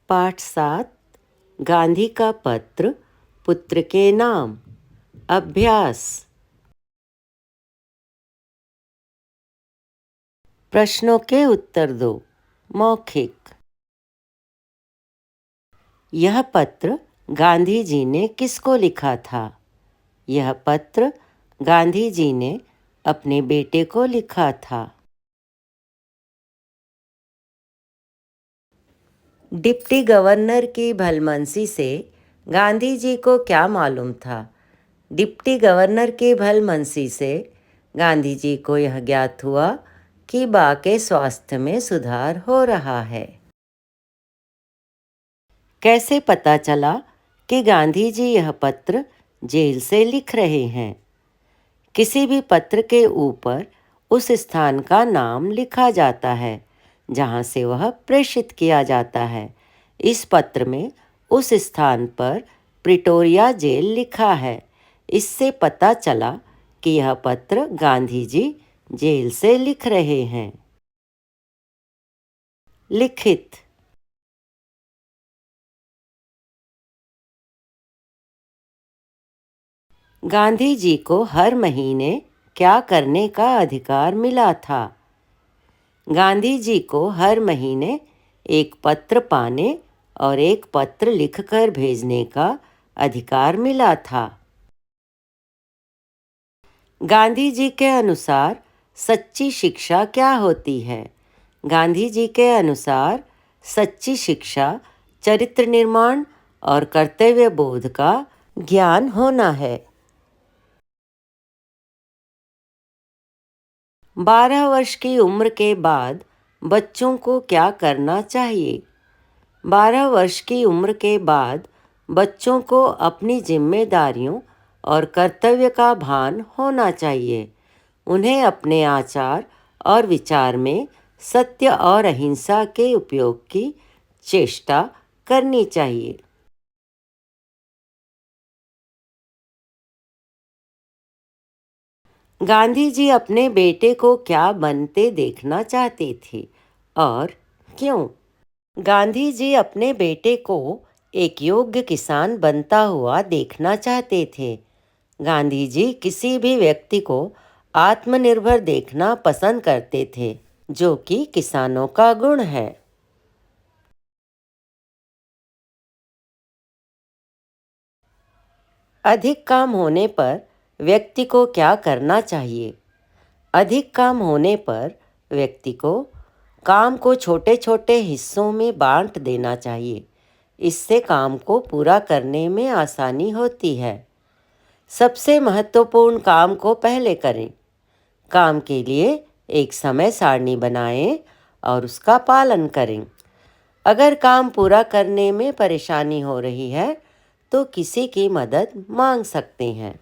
पाठ 7 गांधी का पत्र पुत्र के नाम। अभ्यास। प्रश्नों के उत्तर दो। मौखिक। यह पत्र गांधी जी ने किसको लिखा था? यह पत्र गांधी जी ने अपने बेटे को लिखा था। डिप्टी गवर्नर की भलमनसी से गांधी जी को क्या मालूम था? डिप्टी गवर्नर की भलमनसी से गांधी जी को यह ज्ञात हुआ कि बा के स्वास्थ्य में सुधार हो रहा है। कैसे पता चला कि गांधी जी यह पत्र जेल से लिख रहे हैं? किसी भी पत्र के ऊपर उस स्थान का नाम लिखा जाता है जहां से वह प्रेषित किया जाता है। इस पत्र में उस स्थान पर प्रिटोरिया जेल लिखा है। इससे पता चला कि यह पत्र गांधी जी जेल से लिख रहे हैं। लिखित। गांधी जी को हर महीने क्या करने का अधिकार मिला था? गांधी जी को हर महीने एक पत्र पाने और एक पत्र लिखकर भेजने का अधिकार मिला था। गांधी जी के अनुसार सच्ची शिक्षा क्या होती है? गांधी जी के अनुसार सच्ची शिक्षा चरित्र निर्माण और कर्तव्य बोध का ज्ञान होना है। 12 वर्ष की उम्र के बाद बच्चों को क्या करना चाहिए? 12 वर्ष की उम्र के बाद बच्चों को अपनी जिम्मेदारियों और कर्तव्य का भान होना चाहिए। उन्हें अपने आचार और विचार में सत्य और अहिंसा के उपयोग की चेष्टा करनी चाहिए। गांधी जी अपने बेटे को क्या बनते देखना चाहते थे और क्यों? गांधी जी अपने बेटे को एक योग्य किसान बनता हुआ देखना चाहते थे। गांधी जी किसी भी व्यक्ति को आत्मनिर्भर देखना पसंद करते थे, जो कि किसानों का गुण है। अधिक काम होने पर व्यक्ति को क्या करना चाहिए? अधिक काम होने पर व्यक्ति को काम को छोटे छोटे हिस्सों में बांट देना चाहिए। इससे काम को पूरा करने में आसानी होती है। सबसे महत्वपूर्ण काम को पहले करें। काम के लिए एक समय सारणी बनाएं और उसका पालन करें। अगर काम पूरा करने में परेशानी हो रही है तो किसी की मदद मांग सकते हैं।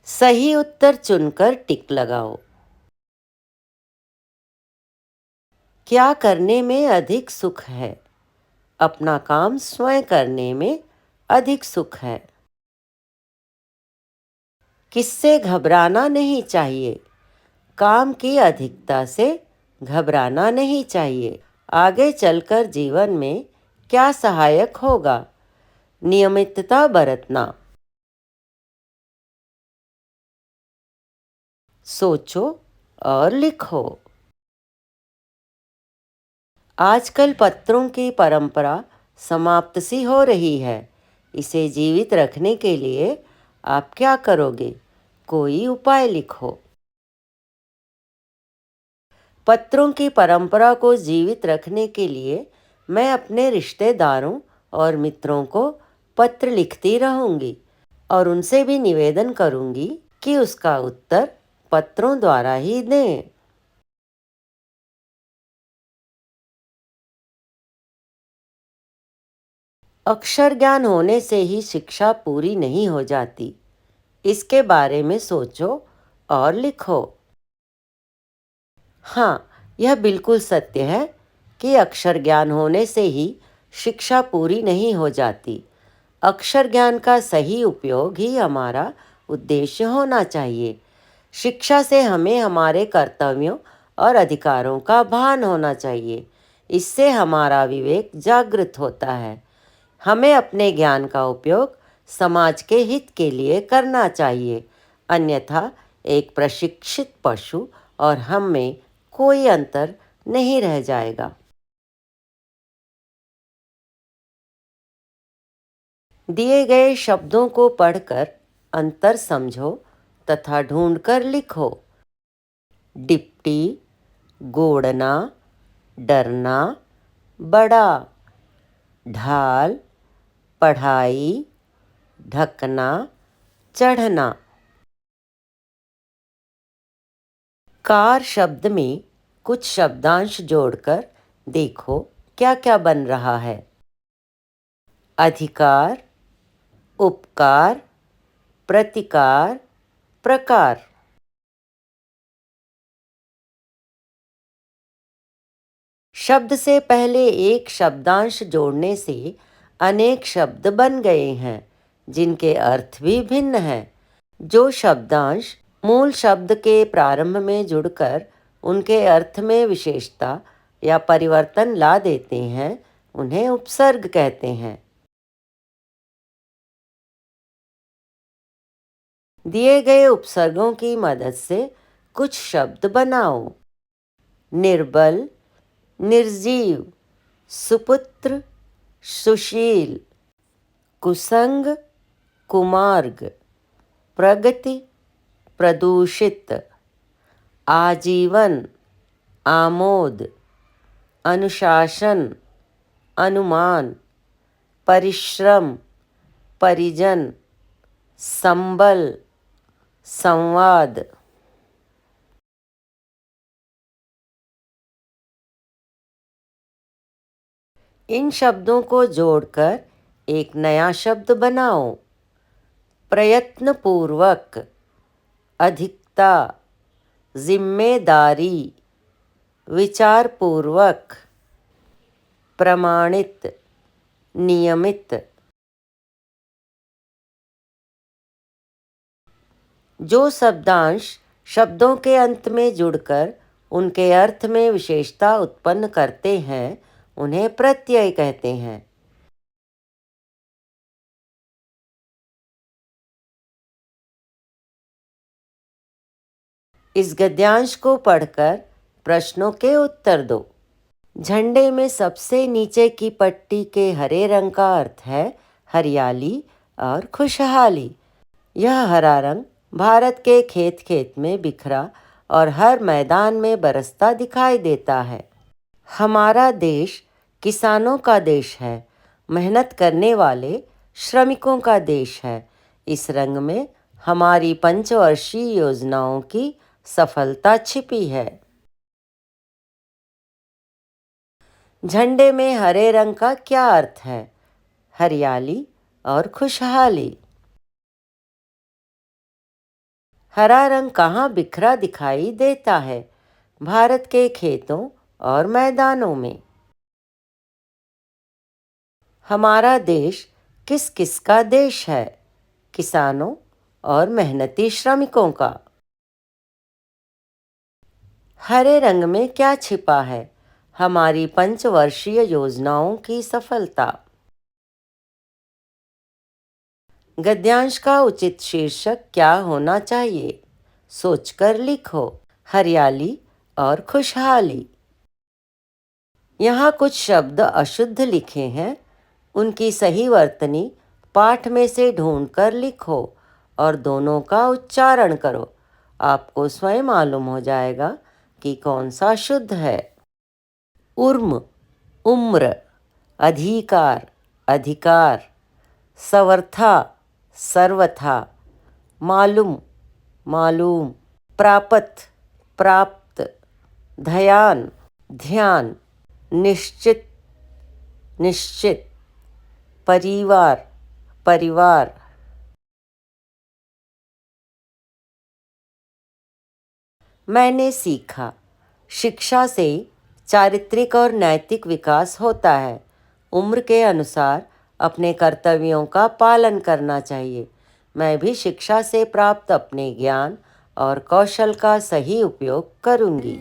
सही उत्तर चुनकर टिक लगाओ। क्या करने में अधिक सुख है? अपना काम स्वयं करने में अधिक सुख है। किससे घबराना नहीं चाहिए? काम की अधिकता से घबराना नहीं चाहिए। आगे चलकर जीवन में क्या सहायक होगा? नियमितता बरतना। सोचो और लिखो। आजकल पत्रों की परंपरा समाप्त सी हो रही है। इसे जीवित रखने के लिए आप क्या करोगे? कोई उपाय लिखो। पत्रों की परंपरा को जीवित रखने के लिए मैं अपने रिश्तेदारों और मित्रों को पत्र लिखती रहूंगी और उनसे भी निवेदन करूंगी कि उसका उत्तर पत्रों द्वारा ही दें। अक्षर ज्ञान होने से ही शिक्षा पूरी नहीं हो जाती। इसके बारे में सोचो और लिखो। हाँ, यह बिल्कुल सत्य है कि अक्षर ज्ञान होने से ही शिक्षा पूरी नहीं हो जाती। अक्षर ज्ञान का सही उपयोग ही हमारा उद्देश्य होना चाहिए। शिक्षा से हमें हमारे कर्तव्यों और अधिकारों का भान होना चाहिए। इससे हमारा विवेक जागृत होता है। हमें अपने ज्ञान का उपयोग समाज के हित के लिए करना चाहिए, अन्यथा एक प्रशिक्षित पशु और हम में कोई अंतर नहीं रह जाएगा। दिए गए शब्दों को पढ़कर अंतर समझो तथा ढूंढकर लिखो। डिप्टी, गोड़ना, डरना, बड़ा, ढाल, पढ़ाई, ढकना, चढ़ना। कार शब्द में कुछ शब्दांश जोड़कर देखो क्या क्या बन रहा है। अधिकार, उपकार, प्रतिकार, प्रकार। शब्द से पहले एक शब्दांश जोड़ने से अनेक शब्द बन गए हैं जिनके अर्थ भी भिन्न हैं। जो शब्दांश मूल शब्द के प्रारंभ में जुड़कर उनके अर्थ में विशेषता या परिवर्तन ला देते हैं उन्हें उपसर्ग कहते हैं। दिए गए उपसर्गों की मदद से कुछ शब्द बनाओ। निर्बल, निर्जीव, सुपुत्र, सुशील, कुसंग, कुमार्ग, प्रगति, प्रदूषित, आजीवन, आमोद, अनुशासन, अनुमान, परिश्रम, परिजन, संबल, संवाद। इन शब्दों को जोड़कर एक नया शब्द बनाओ। प्रयत्नपूर्वक, अधिकता, जिम्मेदारी, विचारपूर्वक, प्रमाणित, नियमित। जो शब्दांश शब्दों के अंत में जुड़कर उनके अर्थ में विशेषता उत्पन्न करते हैं उन्हें प्रत्यय कहते हैं। इस गद्यांश को पढ़कर प्रश्नों के उत्तर दो। झंडे में सबसे नीचे की पट्टी के हरे रंग का अर्थ है हरियाली और खुशहाली। यह हरा रंग भारत के खेत खेत में बिखरा और हर मैदान में बरसता दिखाई देता है। हमारा देश किसानों का देश है, मेहनत करने वाले श्रमिकों का देश है। इस रंग में हमारी पंचवर्षीय योजनाओं की सफलता छिपी है। झंडे में हरे रंग का क्या अर्थ है? हरियाली और खुशहाली। हरा रंग कहाँ बिखरा दिखाई देता है? भारत के खेतों और मैदानों में। हमारा देश किस किस का देश है? किसानों और मेहनती श्रमिकों का। हरे रंग में क्या छिपा है? हमारी पंचवर्षीय योजनाओं की सफलता। गद्यांश का उचित शीर्षक क्या होना चाहिए? सोचकर लिखो। हरियाली और खुशहाली। यहाँ कुछ शब्द अशुद्ध लिखे हैं, उनकी सही वर्तनी पाठ में से ढूंढकर लिखो और दोनों का उच्चारण करो। आपको स्वयं मालूम हो जाएगा कि कौन सा शुद्ध है। उर्म, उम्र, अधिकार, अधिकार, सवर्था, सर्वथा, मालूम, मालूम, प्रापत, प्राप्त, ध्यान, ध्यान, निश्चित, निश्चित, परिवार, परिवार। मैंने सीखा। शिक्षा से चारित्रिक और नैतिक विकास होता है। उम्र के अनुसार अपने कर्तव्यों का पालन करना चाहिए। मैं भी शिक्षा से प्राप्त अपने ज्ञान और कौशल का सही उपयोग करूंगी।